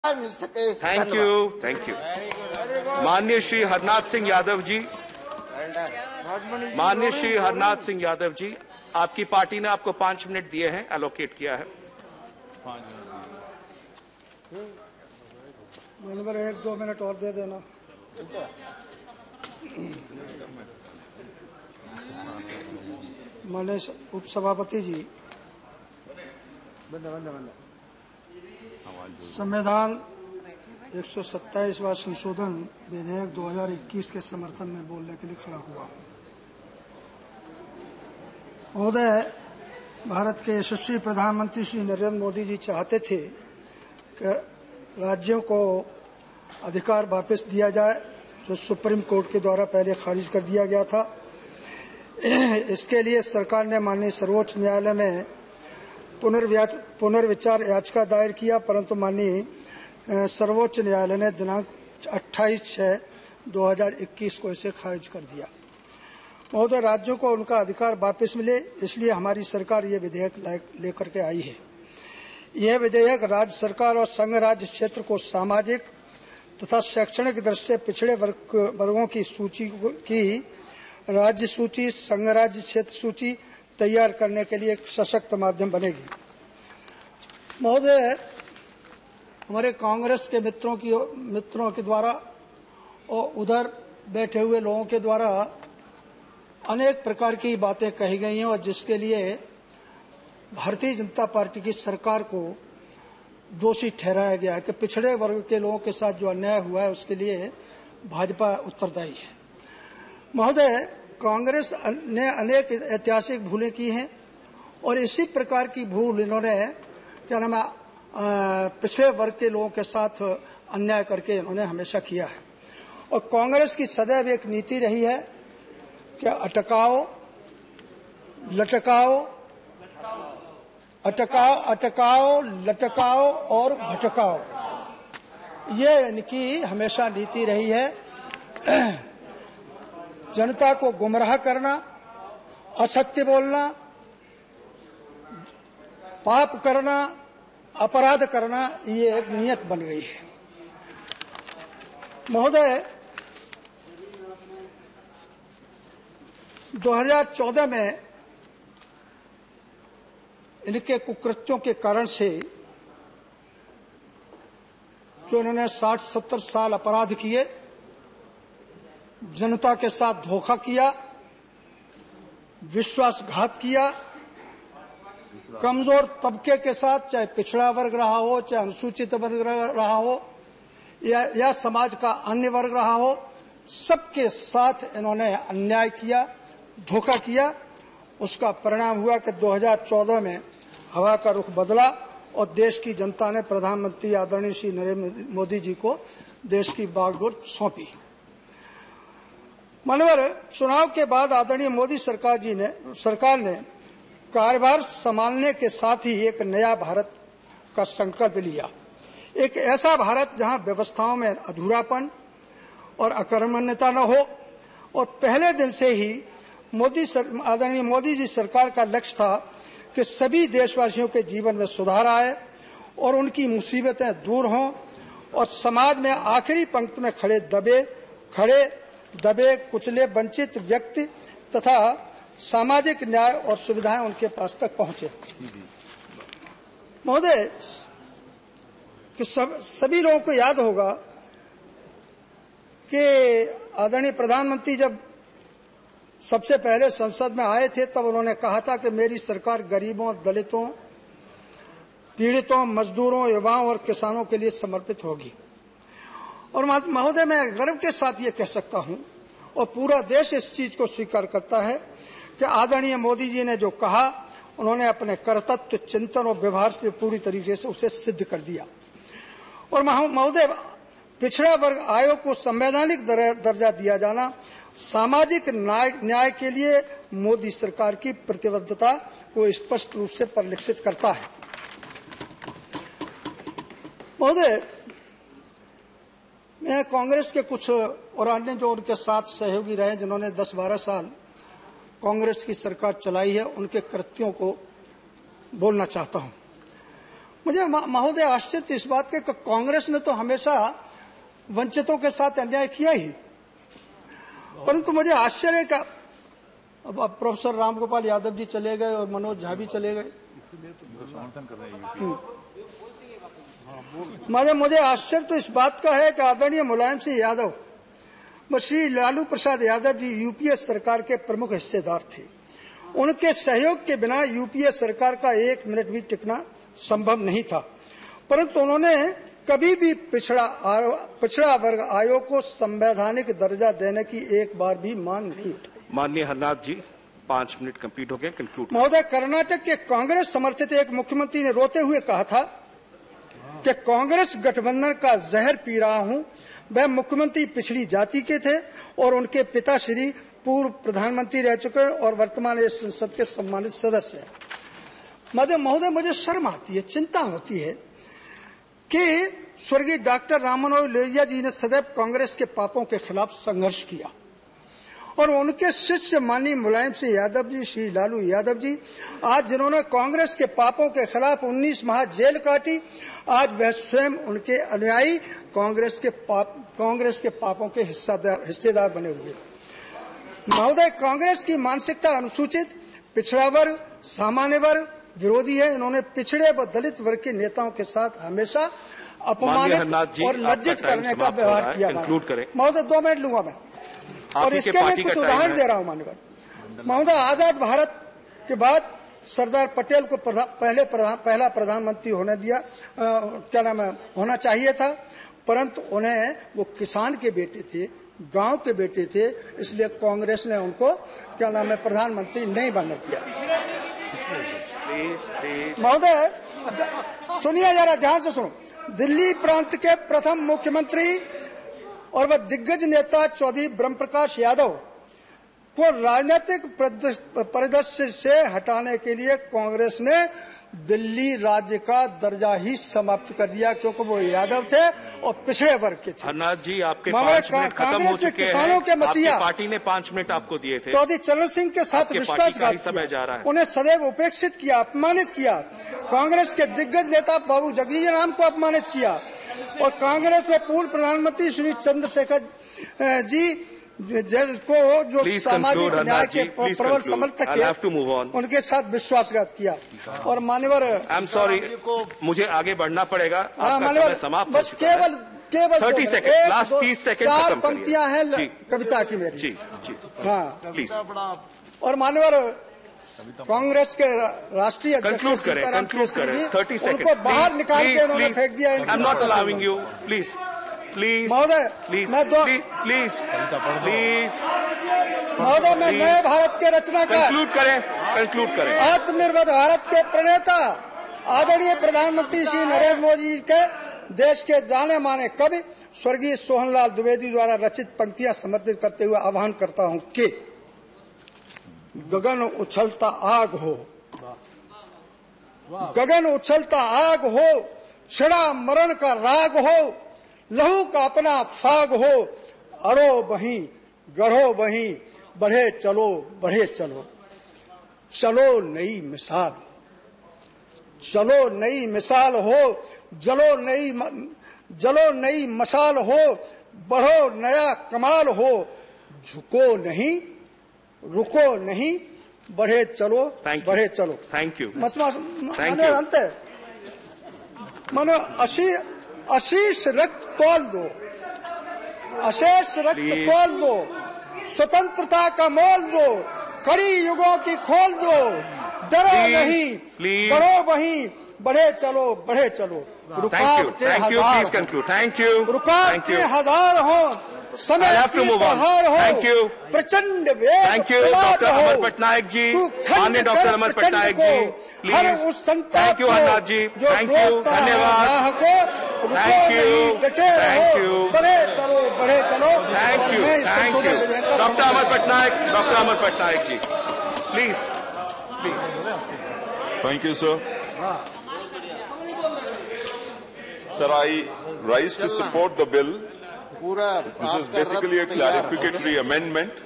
मिल सके। Thank you. माननीय श्री हरनाथ सिंह यादव जी, माननीय श्री हरनाथ सिंह यादव जी, आपकी पार्टी ने आपको 5 मिनट दिए हैं, एलोकेट किया है। मानवर 1-2 मिनट और दे देना। माननीय उपसभापति जी, संविधान 127वां संशोधन विधेयक 2021 के समर्थन में बोलने के लिए खड़ा हुआ। महोदय, भारत के यशस्वी प्रधानमंत्री श्री नरेंद्र मोदी जी चाहते थे कि राज्यों को अधिकार वापस दिया जाए, जो सुप्रीम कोर्ट के द्वारा पहले खारिज कर दिया गया था। इसके लिए सरकार ने माननीय सर्वोच्च न्यायालय में पुनर्विचार याचिका दायर किया, परंतु माननीय सर्वोच्च न्यायालय ने दिनांक 28/6/2021 को इसे खारिज कर दिया। महोदय, राज्यों को उनका अधिकार वापस मिले, इसलिए हमारी सरकार ये विधेयक लेकर के आई है। यह विधेयक राज्य सरकार और संघ राज्य क्षेत्र को सामाजिक तथा शैक्षणिक दृष्टि से पिछड़े वर्गों की सूची की राज्य सूची, संघ राज्य क्षेत्र सूची तैयार करने के लिए एक सशक्त माध्यम बनेगी। महोदय, हमारे कांग्रेस के मित्रों के द्वारा और उधर बैठे हुए लोगों के द्वारा अनेक प्रकार की बातें कही गई हैं, और जिसके लिए भारतीय जनता पार्टी की सरकार को दोषी ठहराया गया है कि पिछड़े वर्ग के लोगों के साथ जो अन्याय हुआ है उसके लिए भाजपा उत्तरदायी है। महोदय, कांग्रेस ने अनेक ऐतिहासिक भूलें की हैं, और इसी प्रकार की भूल इन्होंने क्या नाम है पिछड़े वर्ग के लोगों के साथ अन्याय करके इन्होंने हमेशा किया है। और कांग्रेस की सदैव एक नीति रही है कि अटकाओ, लटकाओ, लटकाओ और भटकाओ, ये इनकी हमेशा नीति रही है। जनता को गुमराह करना, असत्य बोलना, पाप करना, अपराध करना, ये एक नियत बन गई है। महोदय, 2014 में इनके कुकृत्यों के कारण से जो इन्होंने 60-70 साल अपराध किए, जनता के साथ धोखा किया, विश्वासघात किया, कमजोर तबके के साथ, चाहे पिछड़ा वर्ग रहा हो, चाहे अनुसूचित वर्ग रहा हो, या समाज का अन्य वर्ग रहा हो, सबके साथ इन्होंने अन्याय किया, धोखा किया। उसका परिणाम हुआ कि 2014 में हवा का रुख बदला और देश की जनता ने प्रधानमंत्री आदरणीय श्री नरेंद्र मोदी जी को देश की बागडोर सौंपी। मानवर, चुनाव के बाद आदरणीय मोदी सरकार ने कार्यभार संभालने के साथ ही एक नया भारत का संकल्प लिया। एक ऐसा भारत जहां व्यवस्थाओं में अधूरापन और अकर्मण्यता न हो। और पहले दिन से ही आदरणीय मोदी जी सरकार का लक्ष्य था कि सभी देशवासियों के जीवन में सुधार आए और उनकी मुसीबतें दूर हों, और समाज में आखिरी पंक्ति में खड़े दबे कुचले वंचित व्यक्ति तथा सामाजिक न्याय और सुविधाएं उनके पास तक पहुंचे। महोदय, कि सभी लोगों को याद होगा कि आदरणीय प्रधानमंत्री जब सबसे पहले संसद में आए थे, तब उन्होंने कहा था कि मेरी सरकार गरीबों, दलितों, पीड़ितों, मजदूरों, युवाओं और किसानों के लिए समर्पित होगी। और महोदय, मैं गर्व के साथ ये कह सकता हूं, और पूरा देश इस चीज को स्वीकार करता है कि आदरणीय मोदी जी ने जो कहा, उन्होंने अपने कर्तव्य, चिंतन और व्यवहार से पूरी तरीके से उसे सिद्ध कर दिया। और महोदय, पिछड़ा वर्ग आयोग को संवैधानिक दर्जा दिया जाना सामाजिक न्याय के लिए मोदी सरकार की प्रतिबद्धता को स्पष्ट रूप से परिलक्षित करता है। महोदय, मैं कांग्रेस के कुछ और अन्य जो उनके साथ सहयोगी रहे, जिन्होंने 10-12 साल कांग्रेस की सरकार चलाई है, उनके कृत्यों को बोलना चाहता हूं। मुझे महोदय आश्चर्य इस बात के कि कांग्रेस ने तो हमेशा वंचितों के साथ अन्याय किया ही, परंतु मुझे आश्चर्य का अब प्रोफेसर रामगोपाल यादव जी चले गए और मनोज झा भी चले गए। मुझे आश्चर्य तो इस बात का है कि आदरणीय मुलायम सिंह यादव व श्री लालू प्रसाद यादव जी यूपीए सरकार के प्रमुख हिस्सेदार थे। उनके सहयोग के बिना यूपीए सरकार का 1 मिनट भी टिकना संभव नहीं था, परंतु उन्होंने कभी भी पिछड़ा वर्ग आयोग को संवैधानिक दर्जा देने की एक बार भी मांग नहीं उठाई। माननीय हरनाथ जी, 5 मिनट कंप्लीट हो गए, कंक्लूड। महोदय, कर्नाटक के कांग्रेस समर्थित एक मुख्यमंत्री ने रोते हुए कहा था कि कांग्रेस गठबंधन का जहर पी रहा हूं। वह मुख्यमंत्री पिछड़ी जाति के थे और उनके पिताश्री पूर्व प्रधानमंत्री रह चुके और वर्तमान इस संसद के सम्मानित सदस्य हैं। महोदय, मुझे शर्म आती है, चिंता होती है कि स्वर्गीय डॉक्टर राम मनोहर लोहिया जी ने सदैव कांग्रेस के पापों के खिलाफ संघर्ष किया और उनके शिष्य माननीय मुलायम सिंह यादव जी, श्री लालू यादव जी, आज जिन्होंने कांग्रेस के पापों के खिलाफ 19 माह जेल काटी, आज वह स्वयं उनके अनुयायी कांग्रेस के पापों के हिस्सेदार बने हुए। महोदय, कांग्रेस की मानसिकता अनुसूचित, पिछड़ा वर्ग, सामान्य वर्ग विरोधी है। इन्होंने पिछड़े व दलित वर्ग के नेताओं के साथ हमेशा अपमानित और लज्जित करने का व्यवहार किया। महोदय, 2 मिनट लूंगा मैं, और इसके मैं कुछ उदाहरण दे रहा हूं। माननीय महोदय, आजाद भारत के बाद सरदार पटेल को पहला प्रधानमंत्री होना चाहिए था, परंतु उन्हें वो किसान के बेटे थे, गांव के बेटे थे, इसलिए कांग्रेस ने उनको प्रधानमंत्री नहीं बनने दिया। महोदय सुनिए, जरा ध्यान से सुनो। दिल्ली प्रांत के प्रथम मुख्यमंत्री और वह दिग्गज नेता चौधरी ब्रह्मप्रकाश यादव को राजनीतिक परिदृश्य से हटाने के लिए कांग्रेस ने दिल्ली राज्य का दर्जा ही समाप्त कर दिया, क्योंकि वो यादव थे और पिछड़े वर्ग के थे। हरनाथ जी, आपके 5 मिनट खत्म हो चुके हैं। किसानों के मसीहा पार्टी ने 5 मिनट आपको दिए थे। चौधरी चरण सिंह के साथ विश्वासघात किया, उन्हें सदैव उपेक्षित किया, अपमानित किया। कांग्रेस के दिग्गज नेता बाबू जगजीवन राम को अपमानित किया और कांग्रेस ने पूर्व प्रधानमंत्री श्री चंद्रशेखर जी को जो सामाजिक न्याय के प्रबल समर्थक थे, उनके साथ विश्वासघात किया। और मान्यवर, आई एम सॉरी, मुझे आगे बढ़ना पड़ेगा। मान्यवर, बस केवल 30 सेकंड, लास्ट 30 सेकंड, 4 पंक्तियां हैं कविता की मेरी। जी जी, हाँ प्लीज। और मान्यवर, कांग्रेस के राष्ट्रीय अध्यक्ष सीताराम केसरी जी, 30 सेकंड, उनको बाहर निकाल के उन्होंने फेंक दिया। I am not allowing you, please please. महोदय, मैं महोदय, मैं नए भारत के रचनाकार, कंक्लूड करें। आत्मनिर्भर भारत के प्रणेता आदरणीय प्रधानमंत्री श्री नरेंद्र मोदी जी के देश के जाने माने कवि स्वर्गीय सोहनलाल द्विवेदी द्वारा रचित पंक्तियां समर्पित करते हुए आह्वान करता हूं कि गगन उछलता आग हो, गगन उछलता आग हो, छिड़ा मरण का राग हो, लहू का अपना फाग हो, अरो बहीं गढ़ो बहीं, बढ़े चलो बढ़े चलो, चलो नई मिसाल, चलो नई मिसाल हो, जलो नई मशाल हो, बढ़ो नया कमाल हो, झुको नहीं रुको नहीं, बढ़े चलो बढ़े चलो। Thank you. अंत मानो अशीष रक्त तोल दो, अशेष रक्त तोल दो, स्वतंत्रता का मोल दो, कड़ी युगों की खोल दो, डरो नहीं बढ़ो वहीं, बढ़े चलो बढ़े चलो। रुकावटें हजार हो, समय की बहार हो, प्रचंड वेग डॉक्टर अमर पटनायक जी, माननीय डॉक्टर अमर पटनायक जी, प्लीज। उस संताप को हरनाथ जी, थैंक यू, धन्यवाद। थैंक यू, बढ़े चलो बढ़े चलो। Thank you doctor Amar Patnaik ji, please please. Thank you sir. Sir, I rise to support the bill. This is basically a clarificatory amendment